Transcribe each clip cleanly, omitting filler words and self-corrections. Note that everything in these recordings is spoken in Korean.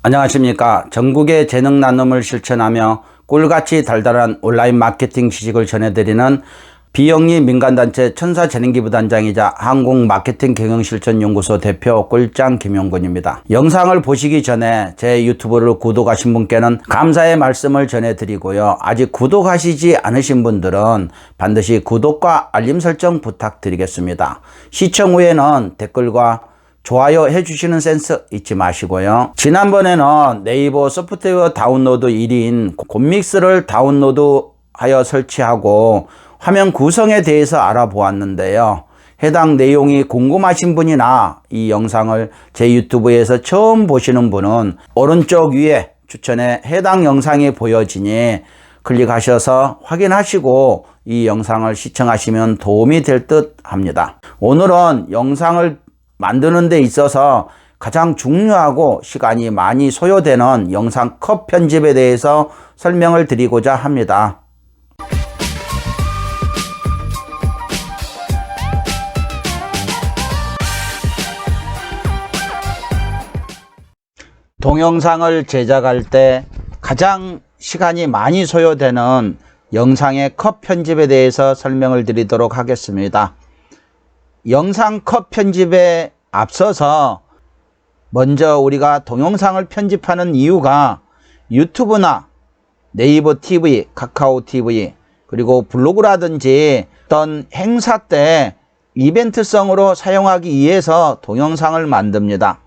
안녕하십니까. 전국의 재능 나눔을 실천하며 꿀같이 달달한 온라인 마케팅 지식을 전해드리는 비영리 민간단체 천사재능기부단장이자 한국마케팅경영실천연구소 대표 꿀짱 김용근입니다. 영상을 보시기 전에 제 유튜브를 구독하신 분께는 감사의 말씀을 전해드리고요. 아직 구독하시지 않으신 분들은 반드시 구독과 알림 설정 부탁드리겠습니다. 시청 후에는 댓글과 좋아요 해주시는 센스 잊지 마시고요. 지난번에는 네이버 소프트웨어 다운로드 1인 곰믹스를 다운로드하여 설치하고 화면 구성에 대해서 알아보았는데요. 해당 내용이 궁금하신 분이나 이 영상을 제 유튜브에서 처음 보시는 분은 오른쪽 위에 추천에 해당 영상이 보여지니 클릭하셔서 확인하시고 이 영상을 시청하시면 도움이 될 듯 합니다. 오늘은 영상을 만드는 데 있어서 가장 중요하고 시간이 많이 소요되는 영상 컷 편집에 대해서 설명을 드리고자 합니다. 동영상을 제작할 때 가장 시간이 많이 소요되는 영상의 컷 편집에 대해서 설명을 드리도록 하겠습니다. 영상 컷 편집에 앞서서 먼저 우리가 동영상을 편집하는 이유가 유튜브나 네이버 TV, 카카오 TV 그리고 블로그라든지 어떤 행사 때 이벤트성으로 사용하기 위해서 동영상을 만듭니다.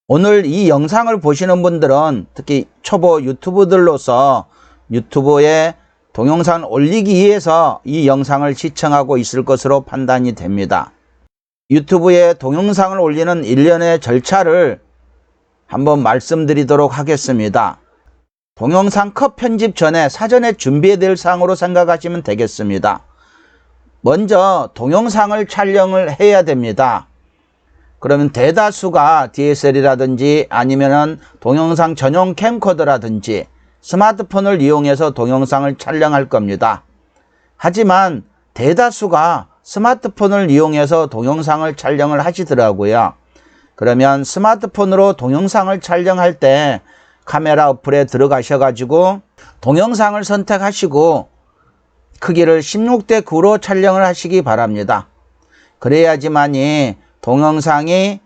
오늘 이 영상을 보시는 분들은 특히 초보 유튜브들로서 유튜브에 동영상을 올리기 위해서 이 영상을 시청하고 있을 것으로 판단이 됩니다. 유튜브에 동영상을 올리는 일련의 절차를 한번 말씀드리도록 하겠습니다. 동영상 컷 편집 전에 사전에 준비해야 될 사항으로 생각하시면 되겠습니다. 먼저 동영상을 촬영을 해야 됩니다. 그러면 대다수가 DSL이라든지 아니면은 동영상 전용 캠코더라든지 스마트폰을 이용해서 동영상을 촬영할 겁니다. 하지만 대다수가 스마트폰을 이용해서 동영상을 촬영을 하시더라고요. 그러면 스마트폰으로 동영상을 촬영할 때 카메라 어플에 들어가셔가지고 동영상을 선택하시고 크기를 16:9로 촬영을 하시기 바랍니다. 그래야지만이 동영상이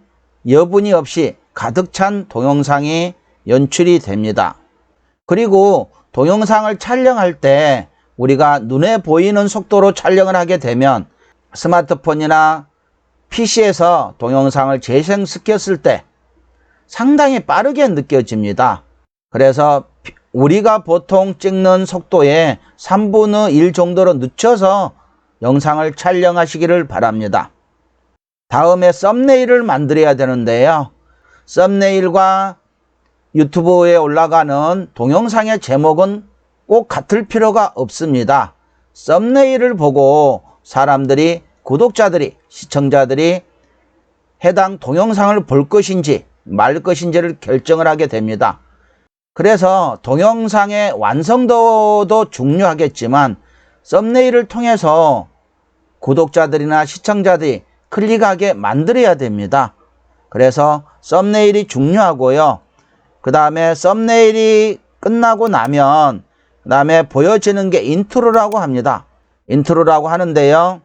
여분이 없이 가득 찬 동영상이 연출이 됩니다. 그리고 동영상을 촬영할 때 우리가 눈에 보이는 속도로 촬영을 하게 되면 스마트폰이나 PC에서 동영상을 재생시켰을 때 상당히 빠르게 느껴집니다. 그래서 우리가 보통 찍는 속도의 3분의 1 정도로 늦춰서 영상을 촬영하시기를 바랍니다. 다음에 썸네일을 만들어야 되는데요. 썸네일과 유튜브에 올라가는 동영상의 제목은 꼭 같을 필요가 없습니다. 썸네일을 보고 사람들이, 구독자들이, 시청자들이 해당 동영상을 볼 것인지 말 것인지를 결정을 하게 됩니다. 그래서 동영상의 완성도도 중요하겠지만 썸네일을 통해서 구독자들이나 시청자들이 클릭하게 만들어야 됩니다. 그래서 썸네일이 중요하고요. 그 다음에 썸네일이 끝나고 나면 그 다음에 보여지는 게 인트로라고 합니다. 인트로라고 하는데요.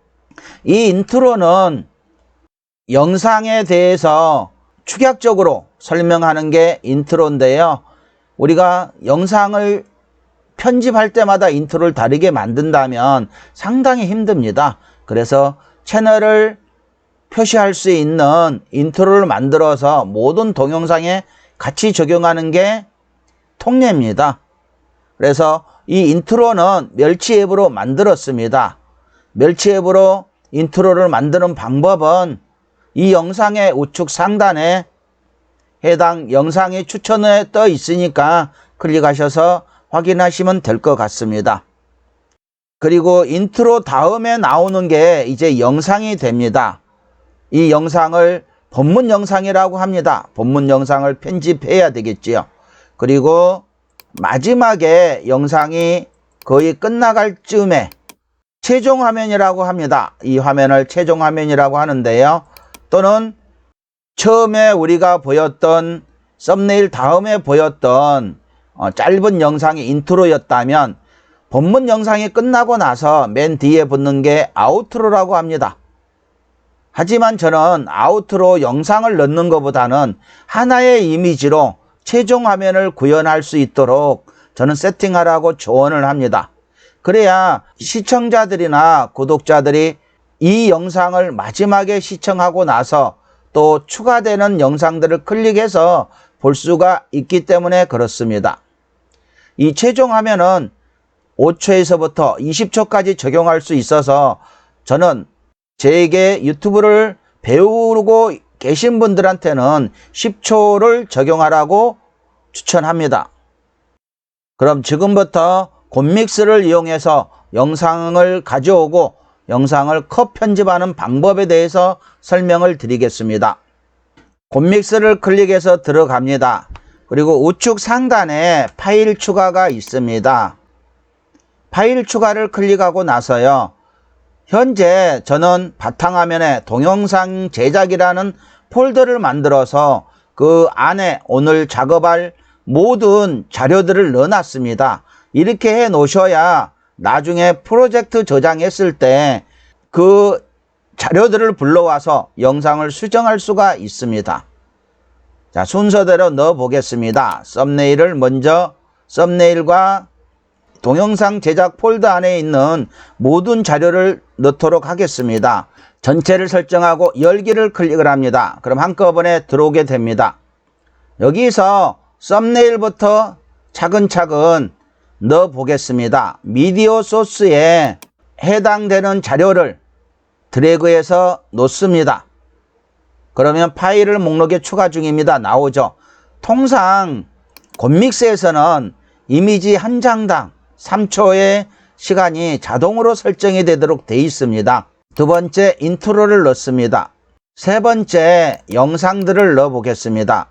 이 인트로는 영상에 대해서 축약적으로 설명하는 게 인트로인데요. 우리가 영상을 편집할 때마다 인트로를 다르게 만든다면 상당히 힘듭니다. 그래서 채널을 표시할 수 있는 인트로를 만들어서 모든 동영상에 같이 적용하는 게 통례입니다. 그래서 이 인트로는 멸치 앱으로 만들었습니다. 멸치 앱으로 인트로를 만드는 방법은 이 영상의 우측 상단에 해당 영상이 추천에 떠 있으니까 클릭하셔서 확인하시면 될 것 같습니다. 그리고 인트로 다음에 나오는 게 이제 영상이 됩니다. 이 영상을 본문 영상이라고 합니다. 본문 영상을 편집해야 되겠지요. 그리고 마지막에 영상이 거의 끝나갈 즈음에 최종 화면이라고 합니다. 이 화면을 최종 화면이라고 하는데요. 또는 처음에 우리가 보였던 썸네일 다음에 보였던 짧은 영상이 인트로였다면 본문 영상이 끝나고 나서 맨 뒤에 붙는 게 아우트로라고 합니다. 하지만 저는 아우트로 영상을 넣는 것보다는 하나의 이미지로 최종 화면을 구현할 수 있도록 저는 세팅하라고 조언을 합니다. 그래야 시청자들이나 구독자들이 이 영상을 마지막에 시청하고 나서 또 추가되는 영상들을 클릭해서 볼 수가 있기 때문에 그렇습니다. 이 최종 화면은 5초에서부터 20초까지 적용할 수 있어서 저는 제게 유튜브를 배우고 계신 분들한테는 10초를 적용하라고 추천합니다. 그럼 지금부터 곰믹스를 이용해서 영상을 가져오고 영상을 컷 편집하는 방법에 대해서 설명을 드리겠습니다. 곰믹스를 클릭해서 들어갑니다. 그리고 우측 상단에 파일 추가가 있습니다. 파일 추가를 클릭하고 나서요. 현재 저는 바탕화면에 동영상 제작이라는 폴더를 만들어서 그 안에 오늘 작업할 모든 자료들을 넣어놨습니다. 이렇게 해 놓으셔야 나중에 프로젝트 저장했을 때 그 자료들을 불러와서 영상을 수정할 수가 있습니다. 자, 순서대로 넣어 보겠습니다. 썸네일을 먼저 썸네일과 동영상 제작 폴더 안에 있는 모든 자료를 넣도록 하겠습니다. 전체를 설정하고 열기를 클릭을 합니다. 그럼 한꺼번에 들어오게 됩니다. 여기서 썸네일부터 차근차근 넣어 보겠습니다. 미디어 소스에 해당되는 자료를 드래그해서 놓습니다. 그러면 파일을 목록에 추가 중입니다. 나오죠. 통상 곰믹스에서는 이미지 한 장당 3초의 시간이 자동으로 설정이 되도록 되어 있습니다. 두 번째 인트로를 넣습니다. 세 번째 영상들을 넣어 보겠습니다.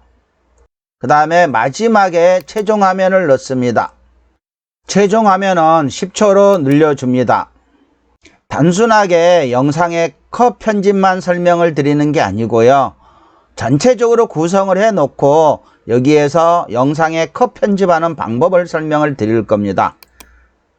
그 다음에 마지막에 최종 화면을 넣습니다. 최종 화면은 10초로 늘려줍니다. 단순하게 영상의 컷 편집만 설명을 드리는 게 아니고요. 전체적으로 구성을 해 놓고 여기에서 영상의 컷 편집하는 방법을 설명을 드릴 겁니다.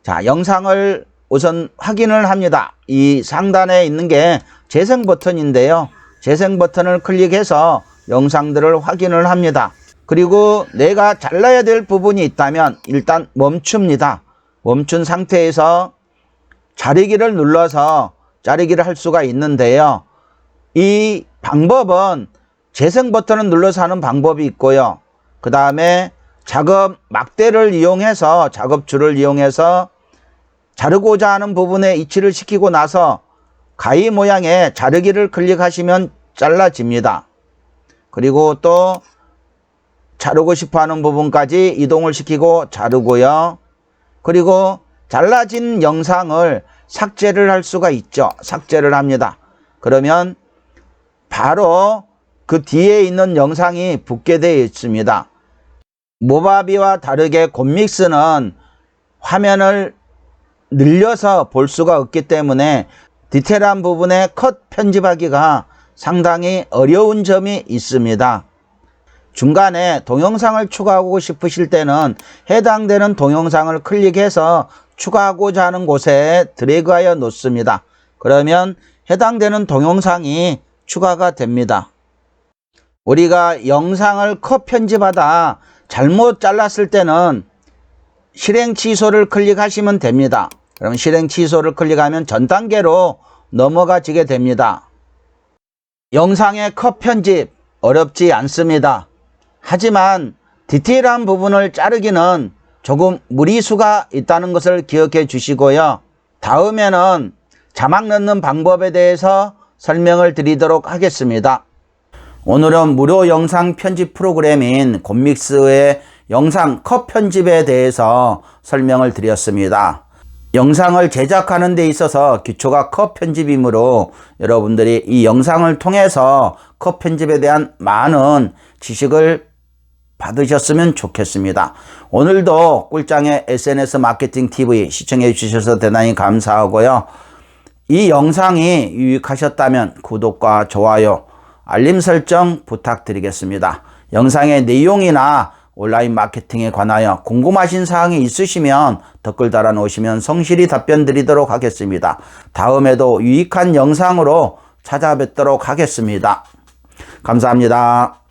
자, 영상을 우선 확인을 합니다. 이 상단에 있는 게 재생 버튼인데요. 재생 버튼을 클릭해서 영상들을 확인을 합니다. 그리고 내가 잘라야 될 부분이 있다면 일단 멈춥니다. 멈춘 상태에서 자르기를 눌러서 자르기를 할 수가 있는데요. 이 방법은 재생 버튼을 눌러서 하는 방법이 있고요. 그 다음에 작업 막대를 이용해서 작업줄을 이용해서 자르고자 하는 부분에 이치를 시키고 나서 가위 모양의 자르기를 클릭하시면 잘라집니다. 그리고 또 자르고 싶어 하는 부분까지 이동을 시키고 자르고요. 그리고 잘라진 영상을 삭제를 할 수가 있죠. 삭제를 합니다. 그러면 바로 그 뒤에 있는 영상이 붙게 되어 있습니다. 모바비와 다르게 곰믹스는 화면을 늘려서 볼 수가 없기 때문에 디테일한 부분에 컷 편집하기가 상당히 어려운 점이 있습니다. 중간에 동영상을 추가하고 싶으실 때는 해당되는 동영상을 클릭해서 추가하고자 하는 곳에 드래그하여 놓습니다. 그러면 해당되는 동영상이 추가가 됩니다. 우리가 영상을 컷 편집하다 잘못 잘랐을 때는 실행 취소를 클릭하시면 됩니다. 그럼 실행 취소를 클릭하면 전 단계로 넘어가지게 됩니다. 영상의 컷 편집 어렵지 않습니다. 하지만 디테일한 부분을 자르기는 조금 무리수가 있다는 것을 기억해 주시고요. 다음에는 자막 넣는 방법에 대해서 설명을 드리도록 하겠습니다. 오늘은 무료 영상 편집 프로그램인 곰믹스의 영상 컷 편집에 대해서 설명을 드렸습니다. 영상을 제작하는 데 있어서 기초가 컷 편집이므로 여러분들이 이 영상을 통해서 컷 편집에 대한 많은 지식을 받으셨으면 좋겠습니다. 오늘도 꿀장의 SNS 마케팅 TV 시청해 주셔서 대단히 감사하고요. 이 영상이 유익하셨다면 구독과 좋아요, 알림 설정 부탁드리겠습니다. 영상의 내용이나 온라인 마케팅에 관하여 궁금하신 사항이 있으시면 댓글 달아 놓으시면 성실히 답변 드리도록 하겠습니다. 다음에도 유익한 영상으로 찾아뵙도록 하겠습니다. 감사합니다.